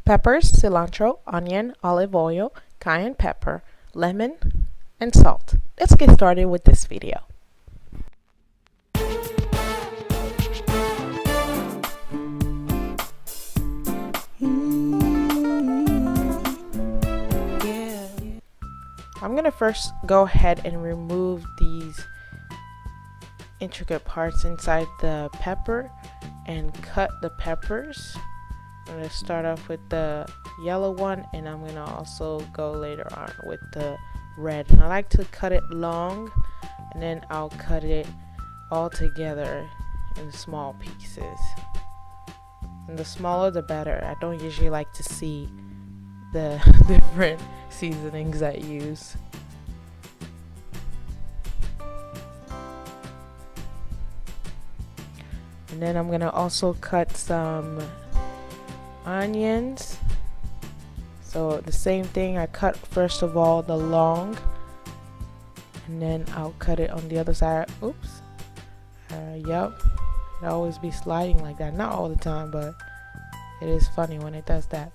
peppers, cilantro, onion, olive oil, cayenne pepper, lemon, and salt. Let's get started with this video. I'm gonna first go ahead and remove these intricate parts inside the pepper and cut the peppers. I'm gonna start off with the yellow one, and I'm gonna also go later on with the red. And I like to cut it long, and then I'll cut it all together in small pieces. And the smaller the better. I don't usually like to see the different seasonings I use. And then I'm gonna also cut some onions. So the same thing, I cut first of all the long, and then I'll cut it on the other side. Oops. Yep. It always be sliding like that. Not all the time, but it is funny when it does that.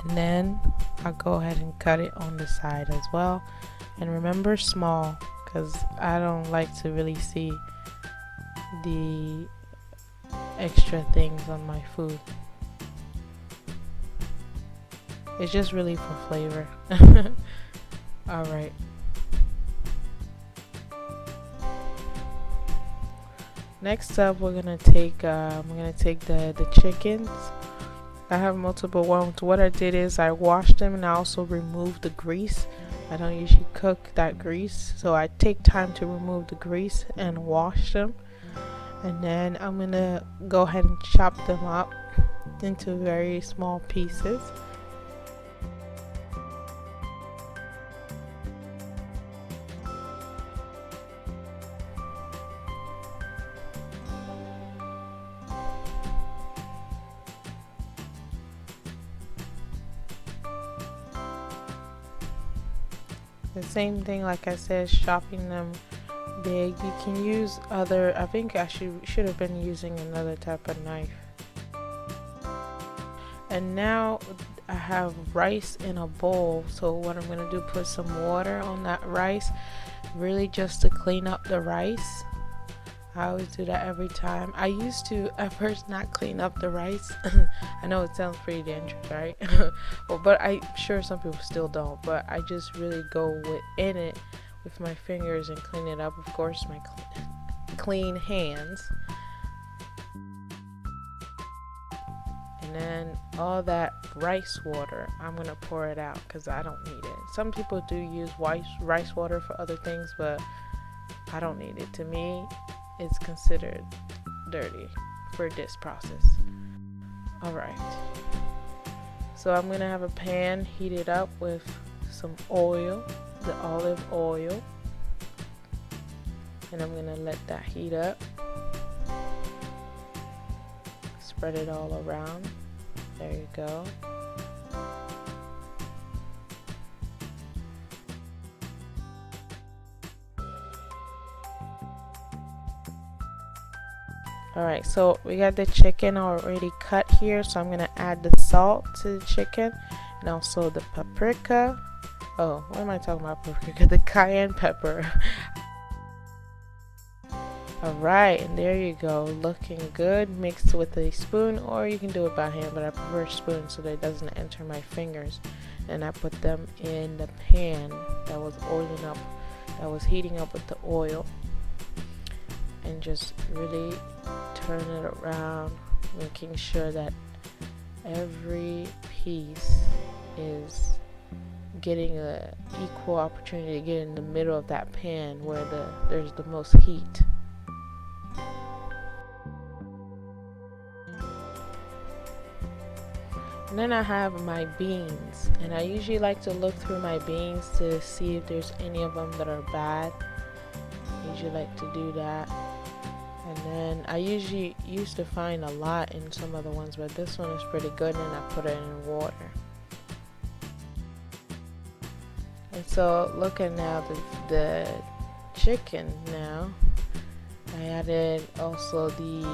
And then I'll go ahead and cut it on the side as well. And remember, small, because I don't like to really see the extra things on my food. It's just really for flavor. Alright. Next up, we're gonna take I'm gonna take the chickens. I have multiple ones. What I did is I washed them, and I also removed the grease. I don't usually cook that grease, so I take time to remove the grease and wash them. And then I'm gonna go ahead and chop them up into very small pieces. The same thing, like I said, chopping them big. You can use other, I think I should have been using another type of knife. And now I have rice in a bowl, so what I'm gonna do, put some water on that rice, really just to clean up the rice. I always do that every time. I used to at first not clean up the rice. I know it sounds pretty dangerous, right? Well, but I'm sure some people still don't, but I just really go within it with my fingers and clean it up. Of course, my clean hands. And then all that rice water, I'm gonna pour it out because I don't need it. Some people do use rice water for other things, but I don't need it. To me, it's considered dirty for this process. Alright, so I'm gonna have a pan heated up with some oil, the olive oil, and I'm gonna let that heat up. Spread it all around. There you go. Alright, so we got the chicken already cut here, so I'm gonna add the salt to the chicken and also the paprika. Oh, what am I talking about? Paprika, the cayenne pepper. Alright, and there you go, looking good. Mixed with a spoon, or you can do it by hand, but I prefer a spoon so that it doesn't enter my fingers. And I put them in the pan that was oiling up, that was heating up with the oil, and just really turn it around, making sure that every piece is getting an equal opportunity to get in the middle of that pan where there's the most heat. And then I have my beans, and I usually like to look through my beans to see if there's any of them that are bad. I usually like to do that. And then I usually used to find a lot in some other ones, but this one is pretty good, and I put it in water. And so looking now the chicken now, I added also the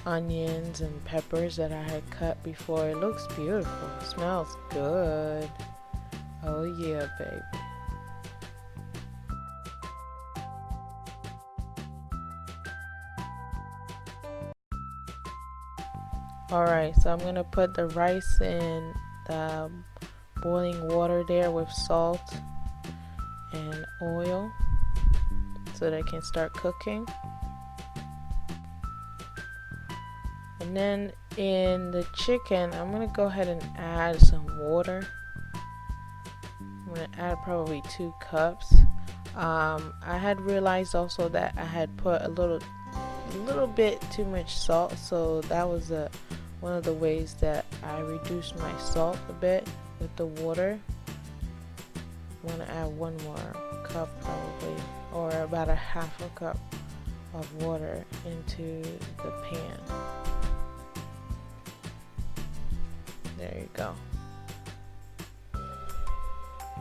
onions and peppers that I had cut before. It looks beautiful. It smells good. Oh yeah, baby. Alright, so I'm gonna put the rice in the boiling water there with salt and oil so they can start cooking. And then in the chicken, I'm gonna go ahead and add some water. I'm gonna add probably 2 cups. I had realized also that I had put a little bit too much salt, so that was one of the ways that I reduced my salt a bit with the water. I'm gonna add 1 more cup probably, or about a half a cup of water into the pan. There you go.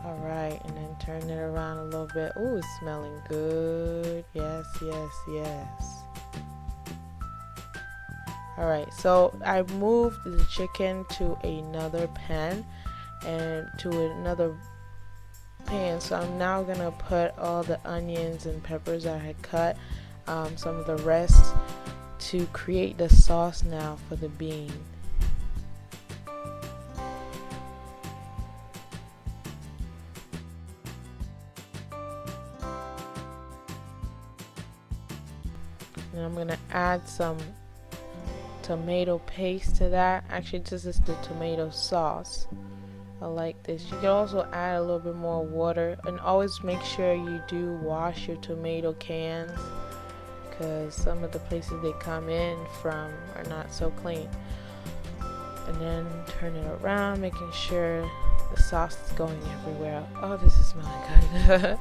Alright, and then turn it around a little bit. Ooh, it's smelling good. Yes, yes, yes. Alright, so I moved the chicken to another pan so I'm now gonna put all the onions and peppers I had cut, some of the rest, to create the sauce now for the bean. And I'm gonna add some tomato paste to that. Actually, this is the tomato sauce. I like this. You can also add a little bit more water, and always make sure you do wash your tomato cans, because some of the places they come in from are not so clean. And then turn it around, making sure the sauce is going everywhere. Oh, this is smelling good.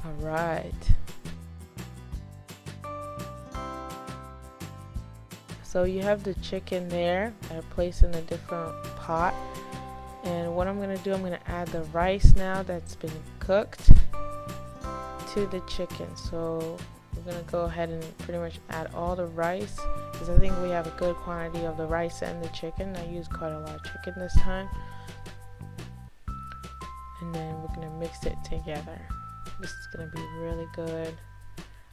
Alright. So you have the chicken there. I place in a different pot. And what I'm going to do, I'm going to add the rice now that's been cooked to the chicken. So we're going to go ahead and pretty much add all the rice, because I think we have a good quantity of the rice and the chicken. I used quite a lot of chicken this time. And then we're going to mix it together. This is going to be really good.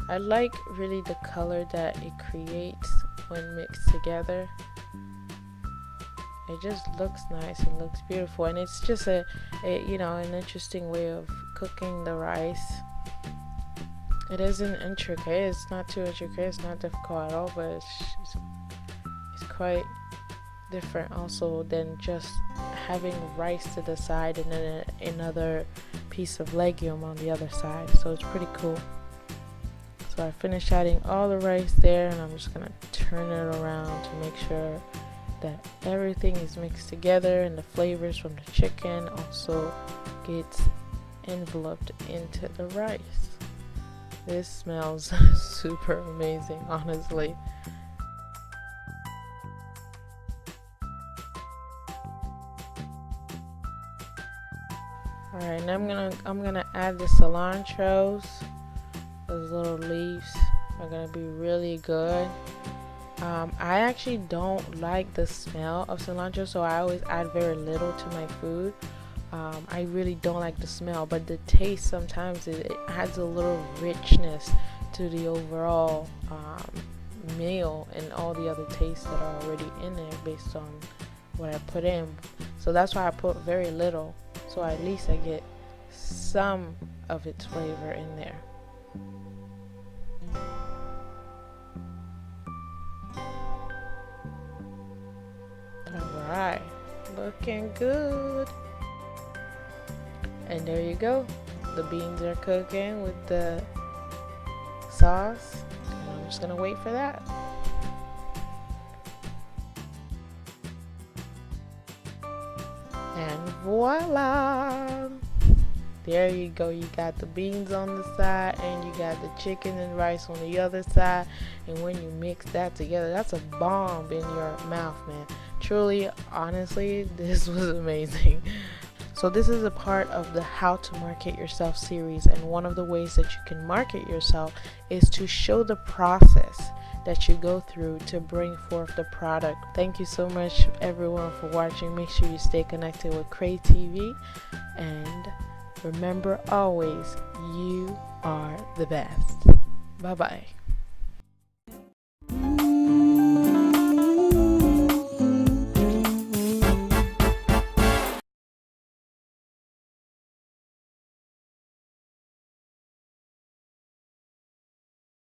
I like really the color that it creates when mixed together. It just looks nice and looks beautiful, and it's just an interesting way of cooking the rice. It isn't intricate. It's not too intricate. It's not difficult at all, but it's quite different also than just having rice to the side and then another piece of legume on the other side. So it's pretty cool. So I finished adding all the rice there, and I'm just gonna turn it around to make sure that everything is mixed together and the flavors from the chicken also gets enveloped into the rice. This smells super amazing, honestly. Alright, and I'm gonna add the cilantros. Those little leaves are gonna be really good. I actually don't like the smell of cilantro, so I always add very little to my food. I really don't like the smell, but the taste, sometimes it adds a little richness to the overall meal and all the other tastes that are already in there based on what I put in. So that's why I put very little, so at least I get some of its flavor in there. Alright, looking good. And there you go. The beans are cooking with the sauce. And I'm just gonna wait for that. And voila! There you go. You got the beans on the side and you got the chicken and rice on the other side. And when you mix that together, that's a bomb in your mouth, man. Truly, honestly, this was amazing. So this is a part of the How to Market Yourself series, and one of the ways that you can market yourself is to show the process. that you go through to bring forth the product. Thank you so much everyone for watching. Make sure you stay connected with CreyTV, and remember always, you are the best. Bye bye.